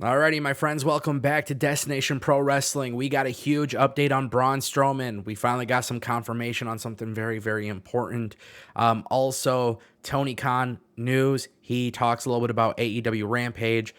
Alrighty, my friends, welcome back to Destination Pro Wrestling. We got a huge update on Braun Strowman. We finally got some confirmation on something very, very important. Also, Tony Khan news. He talks a little bit about AEW Rampage,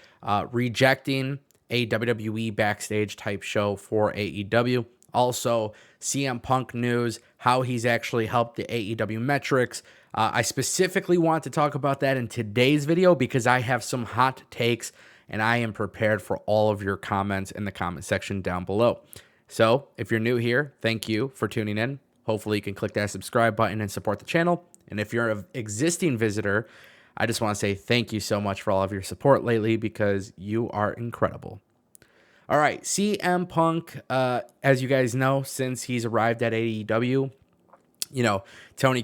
rejecting a WWE Backstage type show for AEW. Also, CM Punk news, how he's actually helped the AEW metrics. I specifically want to talk about that in today's video because I have some hot takes and I am prepared for all of your comments in the comment section down below. So if you're new here, thank you for tuning in. Hopefully you can click that subscribe button and support the channel. And if you're an existing visitor, I just want to say thank you so much for all of your support lately because you are incredible. All right, CM Punk, as you guys know, since he's arrived at AEW, Tony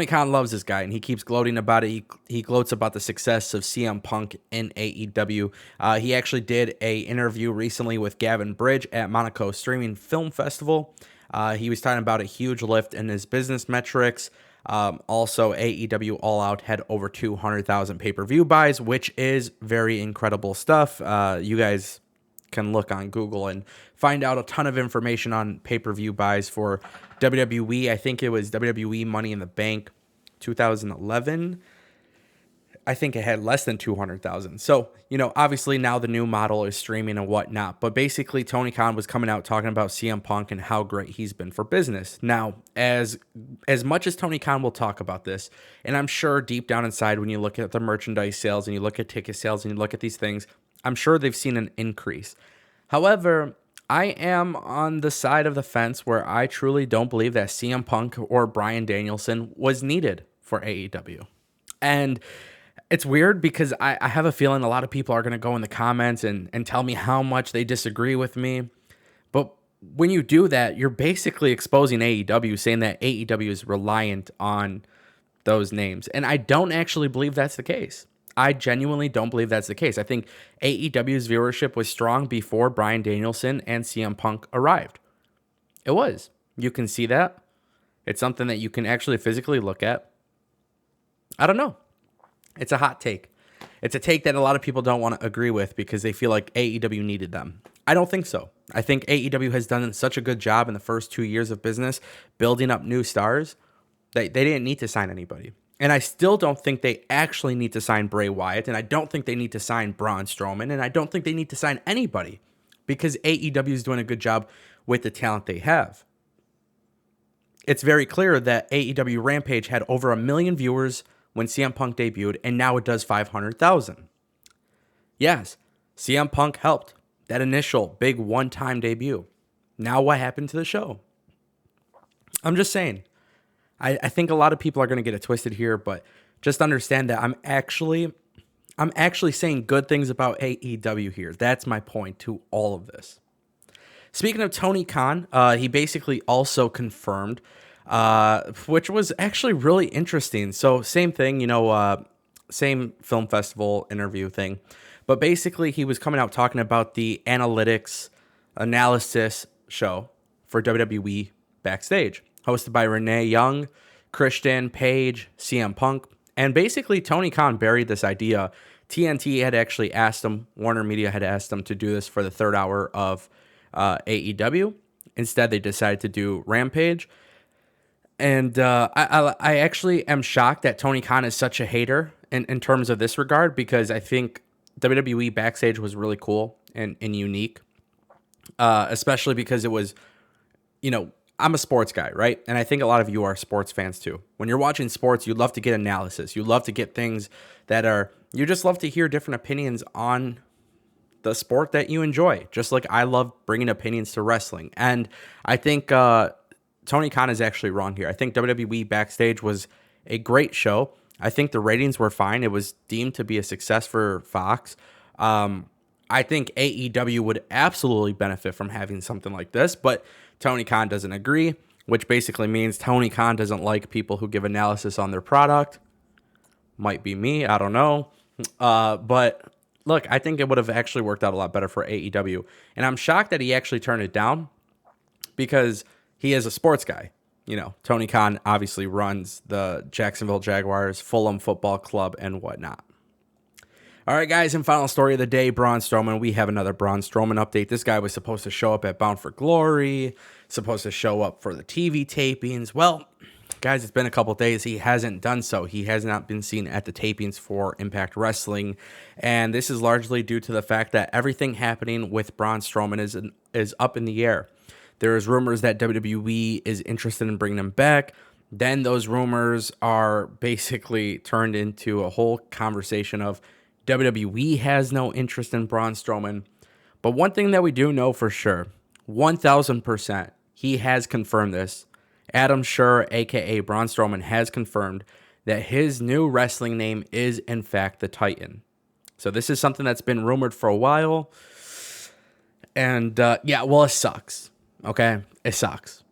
Khan loves this guy, and he keeps gloating about it. He gloats about the success of CM Punk in AEW. He actually did an interview recently with Gavin Bridge at Monaco Streaming Film Festival. He was talking about a huge lift in his business metrics. Also, AEW All Out had over 200,000 pay-per-view buys, which is very incredible stuff. You guys can look on Google and find out a ton of information on pay-per-view buys for WWE. I think it was WWE Money in the Bank 2011. I think it had less than 200,000. So, obviously now the new model is streaming and whatnot. But basically, Tony Khan was coming out talking about CM Punk and how great he's been for business. Now, as much as Tony Khan will talk about this, and I'm sure deep down inside when you look at the merchandise sales and you look at ticket sales and you look at these things, I'm sure they've seen an increase. However, I am on the side of the fence where I truly don't believe that CM Punk or Bryan Danielson was needed for AEW. And it's weird because I have a feeling a lot of people are going to go in the comments and tell me how much they disagree with me. But when you do that, you're basically exposing AEW, saying that AEW is reliant on those names. And I don't actually believe that's the case. I genuinely don't believe that's the case. I think AEW's viewership was strong before Bryan Danielson and CM Punk arrived. It was. You can see that. It's something that you can actually physically look at. I don't know. It's a hot take. It's a take that a lot of people don't want to agree with because they feel like AEW needed them. I don't think so. I think AEW has done such a good job in the first 2 years of business building up new stars that they didn't need to sign anybody. And I still don't think they actually need to sign Bray Wyatt, and I don't think they need to sign Braun Strowman, and I don't think they need to sign anybody because AEW is doing a good job with the talent they have. It's very clear that AEW Rampage had over 1 million viewers when CM Punk debuted, and now it does 500,000. Yes, CM Punk helped that initial big one-time debut. Now what happened to the show? I'm just saying. I think a lot of people are going to get it twisted here, but just understand that I'm actually saying good things about AEW here. That's my point to all of this. Speaking of Tony Khan, he basically also confirmed, which was actually really interesting. So same thing, same film festival interview thing. But basically he was coming out talking about the analysis show for WWE Backstage, hosted by Renee Young, Christian, Paige, CM Punk. And basically, Tony Khan buried this idea. TNT had actually asked him, Warner Media had asked him to do this for the third hour of AEW. Instead, they decided to do Rampage. And I actually am shocked that Tony Khan is such a hater in terms of this regard because I think WWE Backstage was really cool and unique, especially because it was, I'm a sports guy, right? And I think a lot of you are sports fans too. When you're watching sports, you love to get analysis. You love to get things you just love to hear different opinions on the sport that you enjoy. Just like I love bringing opinions to wrestling. And I think Tony Khan is actually wrong here. I think WWE Backstage was a great show. I think the ratings were fine. It was deemed to be a success for Fox. I think AEW would absolutely benefit from having something like this, but Tony Khan doesn't agree, which basically means Tony Khan doesn't like people who give analysis on their product. Might be me, I don't know. But look, I think it would have actually worked out a lot better for AEW. And I'm shocked that he actually turned it down because he is a sports guy. Tony Khan obviously runs the Jacksonville Jaguars, Fulham Football Club, and whatnot. All right, guys, and final story of the day, Braun Strowman. We have another Braun Strowman update. This guy was supposed to show up at Bound for Glory, supposed to show up for the TV tapings. Well, guys, it's been a couple days. He hasn't done so. He has not been seen at the tapings for Impact Wrestling, and this is largely due to the fact that everything happening with Braun Strowman is up in the air. There is rumors that WWE is interested in bringing him back. Then those rumors are basically turned into a whole conversation of WWE has no interest in Braun Strowman. But one thing that we do know for sure, 1000%, he has confirmed this. Adam Scherr, aka Braun Strowman, has confirmed that his new wrestling name is in fact the Titan. So this is something that's been rumored for a while. And yeah, well, it sucks. Okay? It sucks.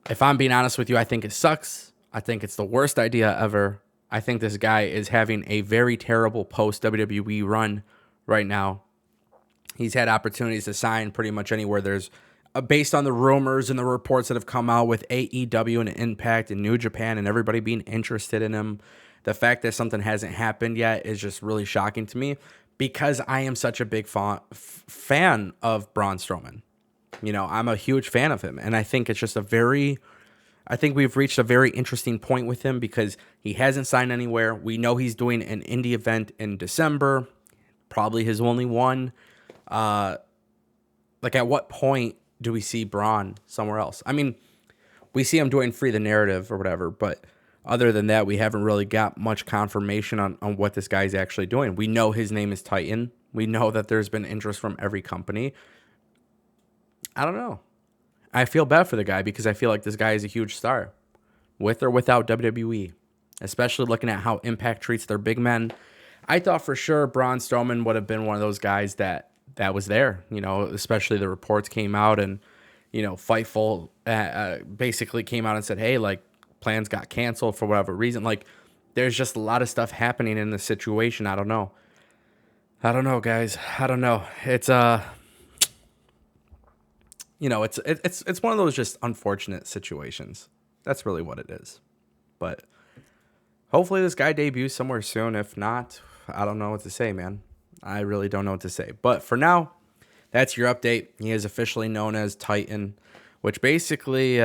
If I'm being honest with you, I think it sucks. I think it's the worst idea ever. I think this guy is having a very terrible post-WWE run right now. He's had opportunities to sign pretty much anywhere. There's, based on the rumors and the reports that have come out with AEW and Impact and New Japan and everybody being interested in him, the fact that something hasn't happened yet is just really shocking to me because I am such a big fan of Braun Strowman. You know, I'm a huge fan of him, and I think it's just I think we've reached a very interesting point with him because he hasn't signed anywhere. We know he's doing an indie event in December, probably his only one. Like, at what point do we see Braun somewhere else? I mean, we see him doing Free the Narrative or whatever, but other than that, we haven't really got much confirmation on what this guy's actually doing. We know his name is Titan. We know that there's been interest from every company. I don't know. I feel bad for the guy because I feel like this guy is a huge star, with or without WWE, especially looking at how Impact treats their big men. I thought for sure Braun Strowman would have been one of those guys that was there, you know, especially the reports came out and, you know, Fightful basically came out and said, hey, like, plans got canceled for whatever reason. Like, there's just a lot of stuff happening in this situation. I don't know, guys. I don't know. It's, you know, it's one of those just unfortunate situations. That's really what it is. But hopefully this guy debuts somewhere soon. If not, I don't know what to say, man. I really don't know what to say. But for now, that's your update. He is officially known as Titan, which basically,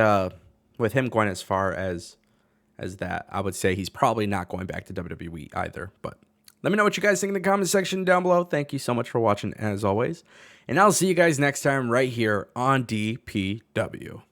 with him going as far as that, I would say he's probably not going back to WWE either. But let me know what you guys think in the comment section down below. Thank you so much for watching, as always. And I'll see you guys next time right here on DPW.